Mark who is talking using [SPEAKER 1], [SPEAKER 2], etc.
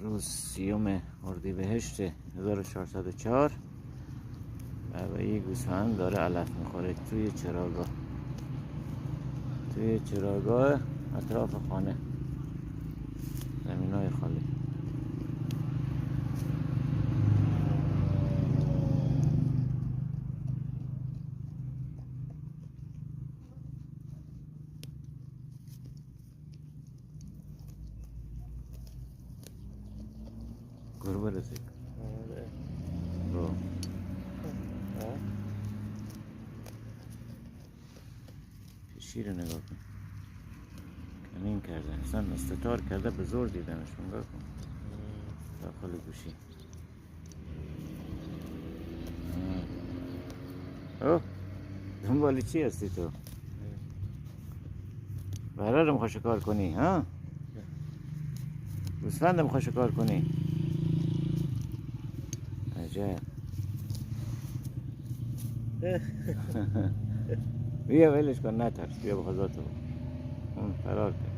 [SPEAKER 1] روز 30 اردیبهشت 1404 و یه گوسفند داره علف میخوره توی چراگاه اطراف خانه، زمین های خالی. گربه رسید. برو. شیر نگاه کن، کمین کرده، اصلا استتار کرده، به زور دیدنش. نگاه کن داخل گوشی. اوه دنبالی چی هستی تو؟ بهره رو میخوای شکار کنی ها؟ گوسفند رو میخوای شکار کنی؟ عجب. بیا ولش کن، نترس، بیا به خدا تو. فرار کرد.